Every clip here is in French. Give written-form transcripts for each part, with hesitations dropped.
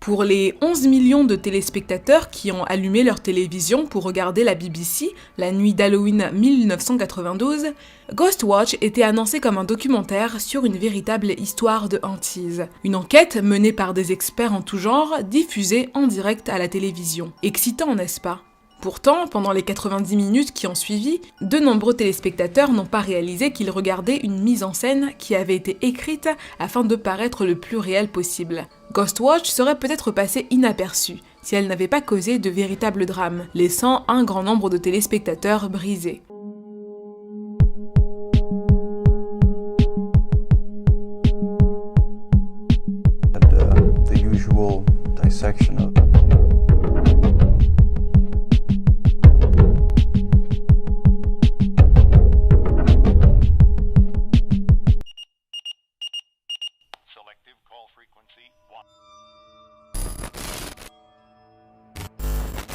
Pour les 11 millions de téléspectateurs qui ont allumé leur télévision pour regarder la BBC la nuit d'Halloween 1992, Ghostwatch était annoncé comme un documentaire sur une véritable histoire de hantise. Une enquête menée par des experts en tout genre, diffusée en direct à la télévision. Excitant, n'est-ce pas ? Pourtant, pendant les 90 minutes qui ont suivi, de nombreux téléspectateurs n'ont pas réalisé qu'ils regardaient une mise en scène qui avait été écrite afin de paraître le plus réel possible. Ghostwatch serait peut-être passée inaperçue si elle n'avait pas causé de véritables drames, laissant un grand nombre de téléspectateurs brisés. The usual dissection of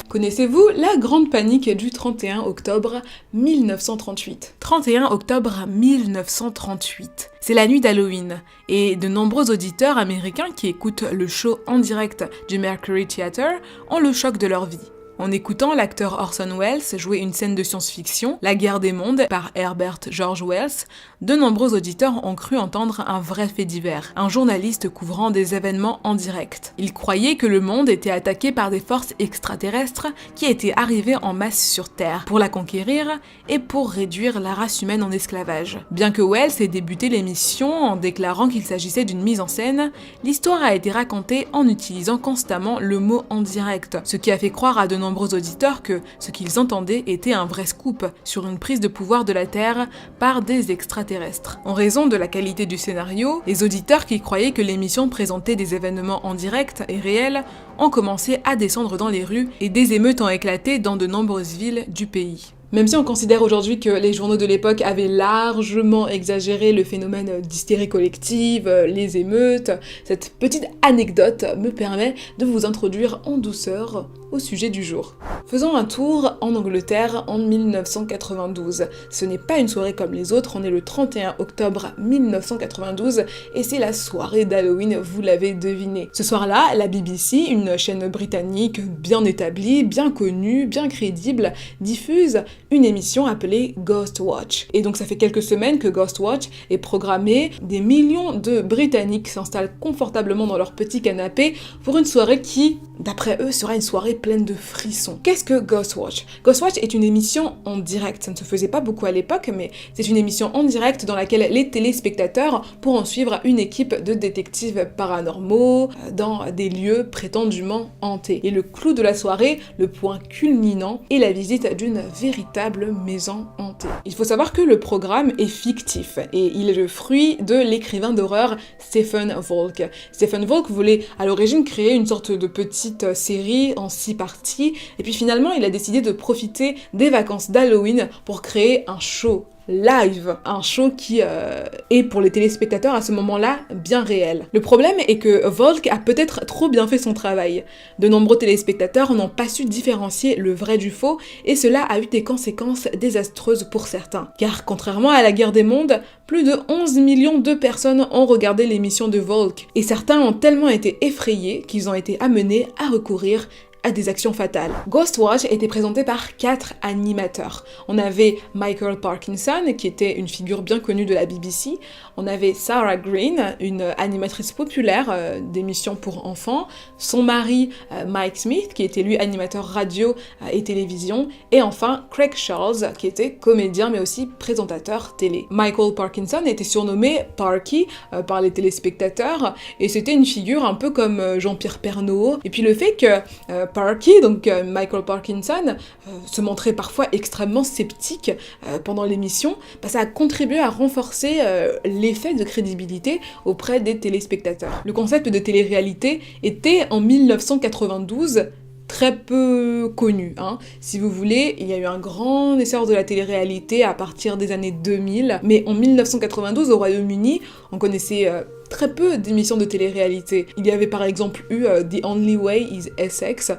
Connaissez-vous la grande panique du 31 octobre 1938 ? 31 octobre 1938. C'est la nuit d'Halloween, et de nombreux auditeurs américains qui écoutent le show en direct du Mercury Theatre ont le choc de leur vie. En écoutant l'acteur Orson Welles jouer une scène de science-fiction, La guerre des mondes, par Herbert George Wells, de nombreux auditeurs ont cru entendre un vrai fait divers, un journaliste couvrant des événements en direct. Ils croyaient que le monde était attaqué par des forces extraterrestres qui étaient arrivées en masse sur Terre pour la conquérir et pour réduire la race humaine en esclavage. Bien que Wells ait débuté l'émission en déclarant qu'il s'agissait d'une mise en scène, l'histoire a été racontée en utilisant constamment le mot en direct, ce qui a fait croire à de nombreux auditeurs que ce qu'ils entendaient était un vrai scoop sur une prise de pouvoir de la Terre par des extraterrestres. En raison de la qualité du scénario, les auditeurs qui croyaient que l'émission présentait des événements en direct et réels ont commencé à descendre dans les rues et des émeutes ont éclaté dans de nombreuses villes du pays. Même si on considère aujourd'hui que les journaux de l'époque avaient largement exagéré le phénomène d'hystérie collective, les émeutes, cette petite anecdote me permet de vous introduire en douceur au sujet du jour. Faisons un tour en Angleterre en 1992. Ce n'est pas une soirée comme les autres, on est le 31 octobre 1992 et c'est la soirée d'Halloween, vous l'avez deviné. Ce soir-là, la BBC, une chaîne britannique bien établie, bien connue, bien crédible, diffuse une émission appelée Ghostwatch. Et donc ça fait quelques semaines que Ghostwatch est programmé, des millions de Britanniques s'installent confortablement dans leur petit canapé pour une soirée qui, d'après eux, sera une soirée pleine de frissons. Qu'est-ce que Ghostwatch ? Ghostwatch est une émission en direct, ça ne se faisait pas beaucoup à l'époque, mais c'est une émission en direct dans laquelle les téléspectateurs pourront suivre une équipe de détectives paranormaux dans des lieux prétendument hantés. Et le clou de la soirée, le point culminant, est la visite d'une véritable maison hantée. Il faut savoir que le programme est fictif et il est le fruit de l'écrivain d'horreur Stephen Volk. Stephen Volk voulait à l'origine créer une sorte de petite série en 6 parties et puis finalement il a décidé de profiter des vacances d'Halloween pour créer un show live, un show qui est pour les téléspectateurs à ce moment-là bien réel. Le problème est que Volk a peut-être trop bien fait son travail. De nombreux téléspectateurs n'ont pas su différencier le vrai du faux et cela a eu des conséquences désastreuses pour certains. Car contrairement à la guerre des mondes, plus de 11 millions de personnes ont regardé l'émission de Volk et certains ont tellement été effrayés qu'ils ont été amenés à recourir à des actions fatales. Ghostwatch était présenté par 4 animateurs. On avait Michael Parkinson, qui était une figure bien connue de la BBC. On avait Sarah Green, une animatrice populaire d'émissions pour enfants. Son mari, Mike Smith, qui était lui animateur radio et télévision. Et enfin, Craig Charles, qui était comédien mais aussi présentateur télé. Michael Parkinson était surnommé Parky par les téléspectateurs et c'était une figure un peu comme Jean-Pierre Pernaut. Et puis le fait que Parky, donc Michael Parkinson, se montrait parfois extrêmement sceptique pendant l'émission, ça a contribué à renforcer l'effet de crédibilité auprès des téléspectateurs. Le concept de télé-réalité était en 1992 très peu connu. Si vous voulez, il y a eu un grand essor de la télé-réalité à partir des années 2000, mais en 1992, au Royaume-Uni, on connaissait très peu d'émissions de télé-réalité. Il y avait par exemple eu The Only Way is Essex,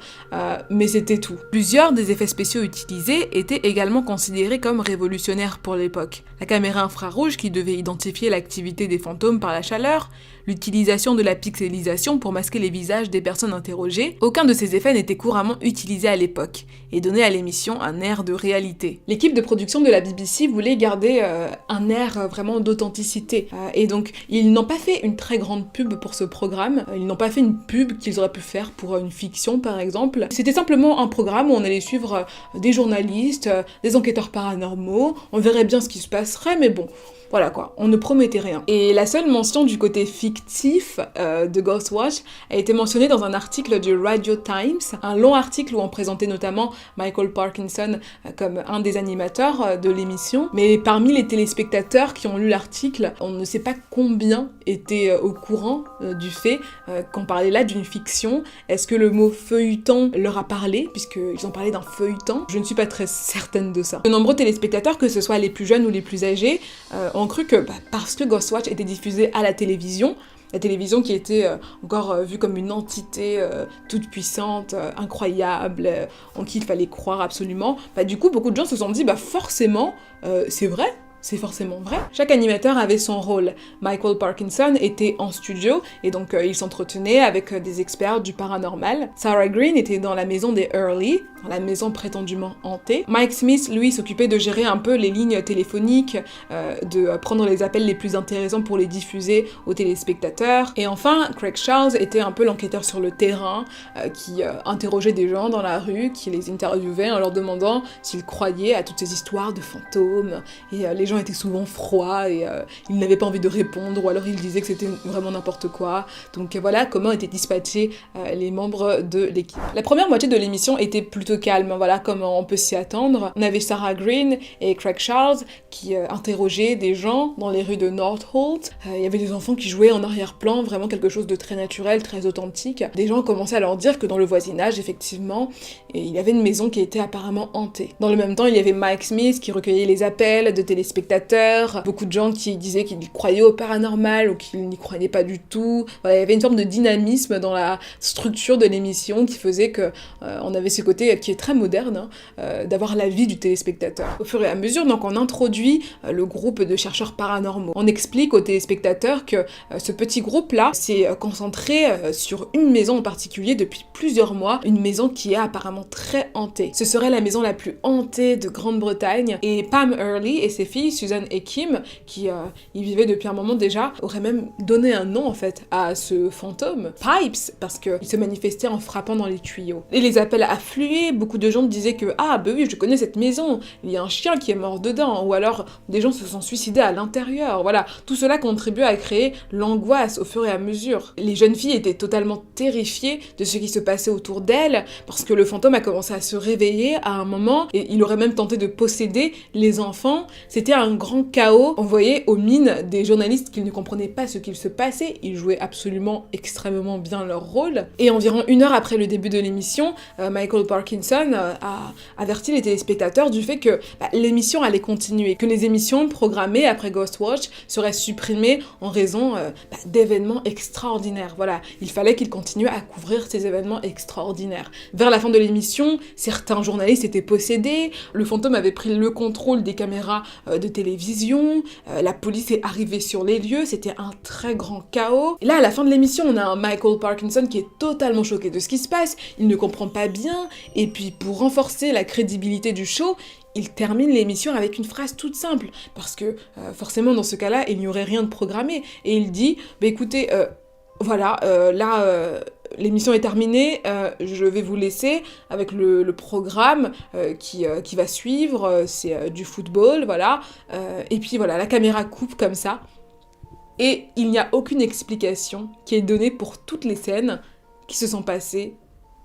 mais c'était tout. Plusieurs des effets spéciaux utilisés étaient également considérés comme révolutionnaires pour l'époque. La caméra infrarouge qui devait identifier l'activité des fantômes par la chaleur, l'utilisation de la pixelisation pour masquer les visages des personnes interrogées, aucun de ces effets n'était couramment utilisé à l'époque et donnait à l'émission un air de réalité. L'équipe de production de la BBC voulait garder un air vraiment d'authenticité et donc ils n'ont pas fait une très grande pub pour ce programme, ils n'ont pas fait une pub qu'ils auraient pu faire pour une fiction par exemple. C'était simplement un programme où on allait suivre des journalistes, des enquêteurs paranormaux, on verrait bien ce qui se passerait mais bon... Voilà quoi, on ne promettait rien. Et la seule mention du côté fictif de Ghostwatch a été mentionnée dans un article du Radio Times, un long article où on présentait notamment Michael Parkinson comme un des animateurs de l'émission. Mais parmi les téléspectateurs qui ont lu l'article, on ne sait pas combien étaient au courant du fait qu'on parlait là d'une fiction. Est-ce que le mot feuilleton leur a parlé, puisqu'ils ont parlé d'un feuilleton? Je ne suis pas très certaine de ça. De nombreux téléspectateurs, que ce soit les plus jeunes ou les plus âgés, ont cru que parce que Ghostwatch était diffusé à la télévision qui était encore vue comme une entité toute puissante, incroyable, en qui il fallait croire absolument, du coup beaucoup de gens se sont dit forcément c'est vrai. C'est forcément vrai. Chaque animateur avait son rôle. Michael Parkinson était en studio et donc il s'entretenait avec des experts du paranormal. Sarah Green était dans la maison des Early, dans la maison prétendument hantée. Mike Smith, lui, s'occupait de gérer un peu les lignes téléphoniques, de prendre les appels les plus intéressants pour les diffuser aux téléspectateurs. Et enfin, Craig Charles était un peu l'enquêteur sur le terrain, qui interrogeait des gens dans la rue, qui les interviewait en leur demandant s'ils croyaient à toutes ces histoires de fantômes. Et les gens étaient souvent froids et ils n'avaient pas envie de répondre, ou alors ils disaient que c'était vraiment n'importe quoi. Donc voilà comment étaient dispatchés les membres de l'équipe. La première moitié de l'émission était plutôt calme, voilà comme on peut s'y attendre. On avait Sarah Green et Craig Charles qui interrogeaient des gens dans les rues de Northolt. Il y avait des enfants qui jouaient en arrière-plan, vraiment quelque chose de très naturel, très authentique. Des gens commençaient à leur dire que dans le voisinage, effectivement, il y avait une maison qui était apparemment hantée. Dans le même temps, il y avait Mike Smith qui recueillait les appels de téléspectateurs, beaucoup de gens qui disaient qu'ils croyaient au paranormal ou qu'ils n'y croyaient pas du tout. Voilà, il y avait une forme de dynamisme dans la structure de l'émission qui faisait que on avait ce côté qui est très moderne, d'avoir l'avis du téléspectateur. Au fur et à mesure, donc, on introduit le groupe de chercheurs paranormaux. On explique aux téléspectateurs que ce petit groupe-là s'est concentré sur une maison en particulier depuis plusieurs mois, une maison qui est apparemment très hantée. Ce serait la maison la plus hantée de Grande-Bretagne, et Pam Early et ses filles, Susan et Kim, qui y vivaient depuis un moment déjà, auraient même donné un nom en fait à ce fantôme, Pipes, parce qu'il se manifestait en frappant dans les tuyaux. Et les appels affluaient, beaucoup de gens disaient que « Ah, bah oui, je connais cette maison, il y a un chien qui est mort dedans », ou alors des gens se sont suicidés à l'intérieur, voilà. Tout cela contribuait à créer l'angoisse au fur et à mesure. Les jeunes filles étaient totalement terrifiées de ce qui se passait autour d'elles, parce que le fantôme a commencé à se réveiller à un moment, et il aurait même tenté de posséder les enfants. C'était un grand chaos. On voyait aux mines des journalistes qu'ils ne comprenaient pas ce qu'il se passait, ils jouaient absolument extrêmement bien leur rôle. Et environ 1 heure après le début de l'émission, Michael Parkinson a averti les téléspectateurs du fait que l'émission allait continuer, que les émissions programmées après Ghostwatch seraient supprimées en raison d'événements extraordinaires. Voilà, il fallait qu'ils continuent à couvrir ces événements extraordinaires. Vers la fin de l'émission, certains journalistes étaient possédés, le fantôme avait pris le contrôle des caméras de télévision, la police est arrivée sur les lieux, c'était un très grand chaos. Et là, à la fin de l'émission, on a un Michael Parkinson qui est totalement choqué de ce qui se passe, il ne comprend pas bien, et puis pour renforcer la crédibilité du show, il termine l'émission avec une phrase toute simple, parce que forcément dans ce cas-là, il n'y aurait rien de programmé, et il dit « écoutez, voilà, là... l'émission est terminée, je vais vous laisser avec le programme qui va suivre, c'est du football, voilà. Et puis voilà, la caméra coupe comme ça. Et il n'y a aucune explication qui est donnée pour toutes les scènes qui se sont passées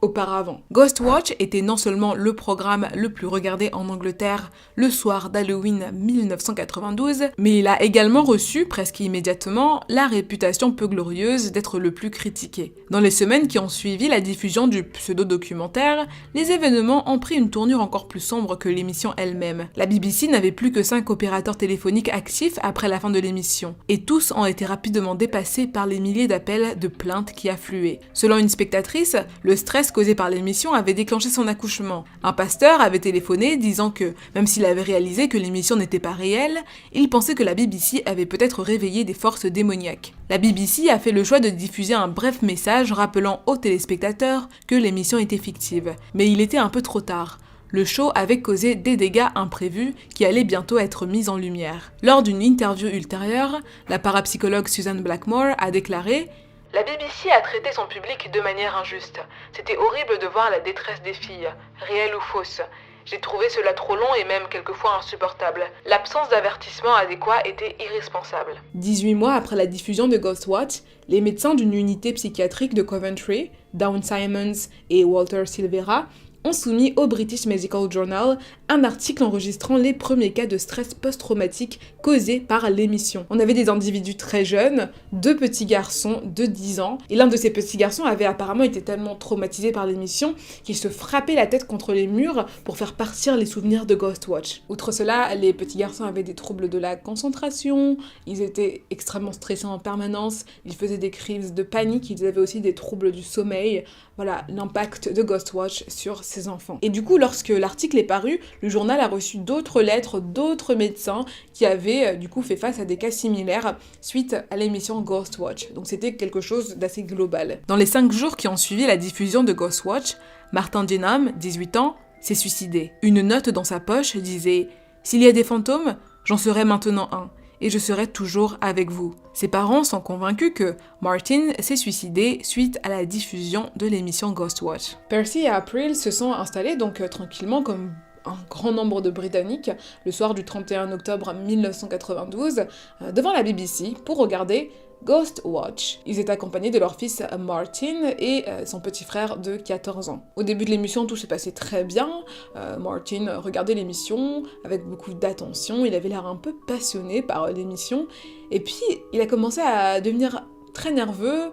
auparavant. Ghostwatch était non seulement le programme le plus regardé en Angleterre le soir d'Halloween 1992, mais il a également reçu, presque immédiatement, la réputation peu glorieuse d'être le plus critiqué. Dans les semaines qui ont suivi la diffusion du pseudo-documentaire, les événements ont pris une tournure encore plus sombre que l'émission elle-même. La BBC n'avait plus que 5 opérateurs téléphoniques actifs après la fin de l'émission, et tous ont été rapidement dépassés par les milliers d'appels de plaintes qui affluaient. Selon une spectatrice, le stress causé par l'émission avait déclenché son accouchement. Un pasteur avait téléphoné disant que, même s'il avait réalisé que l'émission n'était pas réelle, il pensait que la BBC avait peut-être réveillé des forces démoniaques. La BBC a fait le choix de diffuser un bref message rappelant aux téléspectateurs que l'émission était fictive. Mais il était un peu trop tard. Le show avait causé des dégâts imprévus qui allaient bientôt être mis en lumière. Lors d'une interview ultérieure, la parapsychologue Susan Blackmore a déclaré « La BBC a traité son public de manière injuste. C'était horrible de voir la détresse des filles, réelle ou fausse. J'ai trouvé cela trop long et même quelquefois insupportable. L'absence d'avertissement adéquat était irresponsable. » 18 mois après la diffusion de Ghostwatch, les médecins d'une unité psychiatrique de Coventry, Dawn Simons et Walter Silvera, ont soumis au British Medical Journal un article enregistrant les premiers cas de stress post-traumatique causés par l'émission. On avait des individus très jeunes, 2 petits garçons de 10 ans, et l'un de ces petits garçons avait apparemment été tellement traumatisé par l'émission qu'il se frappait la tête contre les murs pour faire partir les souvenirs de Ghostwatch. Outre cela, les petits garçons avaient des troubles de la concentration, ils étaient extrêmement stressés en permanence, ils faisaient des crises de panique, ils avaient aussi des troubles du sommeil. Voilà l'impact de Ghostwatch sur ses enfants. Et du coup, lorsque l'article est paru, le journal a reçu d'autres lettres d'autres médecins qui avaient du coup fait face à des cas similaires suite à l'émission Ghostwatch. Donc c'était quelque chose d'assez global. Dans les 5 jours qui ont suivi la diffusion de Ghostwatch, Martin Dinham, 18 ans, s'est suicidé. Une note dans sa poche disait « S'il y a des fantômes, j'en serai maintenant un. Et je serai toujours avec vous. » Ses parents sont convaincus que Martin s'est suicidé suite à la diffusion de l'émission Ghostwatch. Percy et April se sont installés donc tranquillement comme un grand nombre de Britanniques le soir du 31 octobre 1992 devant la BBC pour regarder Ghostwatch. Ils étaient accompagnés de leur fils Martin et son petit frère de 14 ans. Au début de l'émission, tout s'est passé très bien. Martin regardait l'émission avec beaucoup d'attention. Il avait l'air un peu passionné par l'émission. Et puis, il a commencé à devenir très nerveux,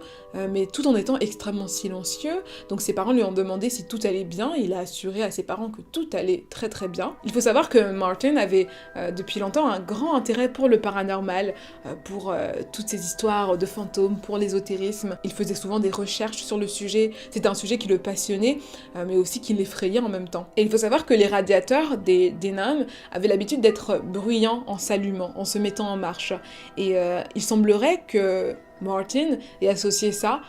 mais tout en étant extrêmement silencieux. Donc ses parents lui ont demandé si tout allait bien, il a assuré à ses parents que tout allait très très bien. Il faut savoir que Martin avait depuis longtemps un grand intérêt pour le paranormal, pour toutes ces histoires de fantômes, pour l'ésotérisme. Il faisait souvent des recherches sur le sujet, c'était un sujet qui le passionnait, mais aussi qui l'effrayait en même temps. Et il faut savoir que les radiateurs des Dinham avaient l'habitude d'être bruyants en s'allumant, en se mettant en marche. Et il semblerait que Martin ait associé ça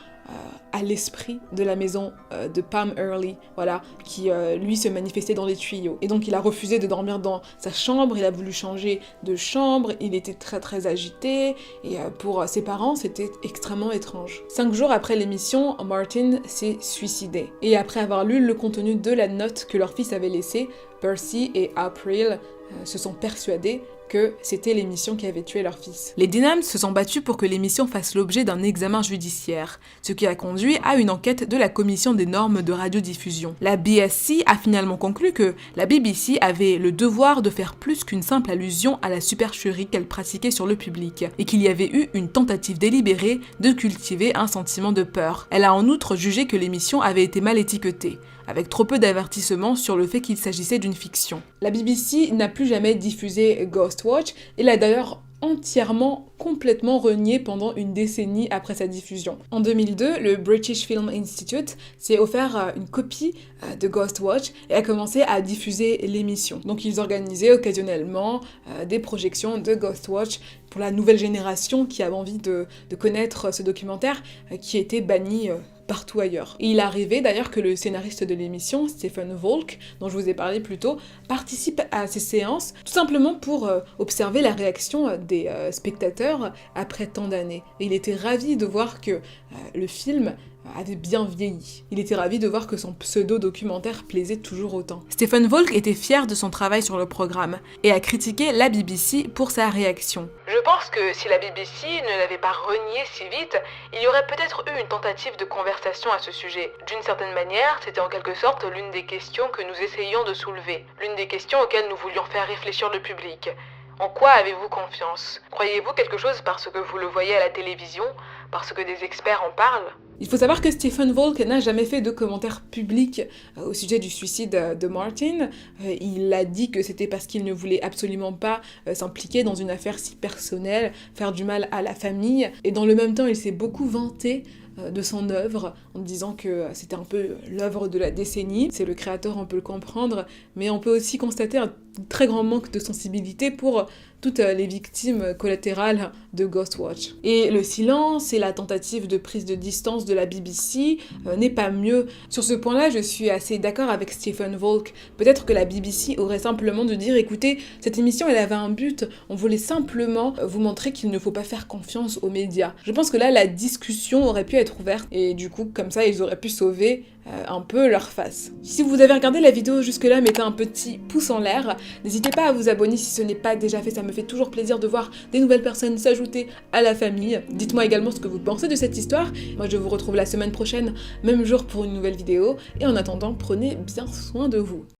à l'esprit de la maison de Pam Early, voilà, qui lui se manifestait dans les tuyaux. Et donc il a refusé de dormir dans sa chambre, il a voulu changer de chambre, il était très très agité, et pour ses parents c'était extrêmement étrange. 5 jours après l'émission, Martin s'est suicidé. Et après avoir lu le contenu de la note que leur fils avait laissée, Percy et April se sont persuadés que c'était l'émission qui avait tué leur fils. Les Dinham se sont battus pour que l'émission fasse l'objet d'un examen judiciaire, ce qui a conduit à une enquête de la Commission des normes de radiodiffusion. La BSC a finalement conclu que la BBC avait le devoir de faire plus qu'une simple allusion à la supercherie qu'elle pratiquait sur le public, et qu'il y avait eu une tentative délibérée de cultiver un sentiment de peur. Elle a en outre jugé que l'émission avait été mal étiquetée, avec trop peu d'avertissements sur le fait qu'il s'agissait d'une fiction. La BBC n'a plus jamais diffusé Ghostwatch, et l'a d'ailleurs complètement renié pendant une décennie après sa diffusion. En 2002, le British Film Institute s'est offert une copie de Ghostwatch et a commencé à diffuser l'émission. Donc ils organisaient occasionnellement des projections de Ghostwatch pour la nouvelle génération qui avait envie de connaître ce documentaire qui était banni partout ailleurs. Et il arrivait d'ailleurs que le scénariste de l'émission, Stephen Volk, dont je vous ai parlé plus tôt, participe à ces séances tout simplement pour observer la réaction des spectateurs après tant d'années. Et il était ravi de voir que le film avait bien vieilli. Il était ravi de voir que son pseudo-documentaire plaisait toujours autant. Stephen Volk était fier de son travail sur le programme et a critiqué la BBC pour sa réaction. Je pense que si la BBC ne l'avait pas renié si vite, il y aurait peut-être eu une tentative de conversation à ce sujet. D'une certaine manière, c'était en quelque sorte l'une des questions que nous essayions de soulever, l'une des questions auxquelles nous voulions faire réfléchir le public. En quoi avez-vous confiance? Croyez-vous quelque chose parce que vous le voyez à la télévision? Parce que des experts en parlent? Il faut savoir que Stephen Volk n'a jamais fait de commentaire public au sujet du suicide de Martin. Il a dit que c'était parce qu'il ne voulait absolument pas s'impliquer dans une affaire si personnelle, faire du mal à la famille. Et dans le même temps, il s'est beaucoup vanté de son œuvre, en disant que c'était un peu l'œuvre de la décennie. C'est le créateur, on peut le comprendre, mais on peut aussi constater un très grand manque de sensibilité pour toutes les victimes collatérales de Ghostwatch. Et le silence et la tentative de prise de distance de la BBC n'est pas mieux. Sur ce point-là, je suis assez d'accord avec Stephen Volk. Peut-être que la BBC aurait simplement de dire, écoutez, cette émission, elle avait un but, on voulait simplement vous montrer qu'il ne faut pas faire confiance aux médias. Je pense que là, la discussion aurait pu être ouverte, et du coup, comme ça, ils auraient pu sauver un peu leur face. Si vous avez regardé la vidéo jusque-là, mettez un petit pouce en l'air. N'hésitez pas à vous abonner si ce n'est pas déjà fait, ça me fait toujours plaisir de voir des nouvelles personnes s'ajouter à la famille. Dites-moi également ce que vous pensez de cette histoire. Moi, je vous retrouve la semaine prochaine, même jour pour une nouvelle vidéo. Et en attendant, prenez bien soin de vous.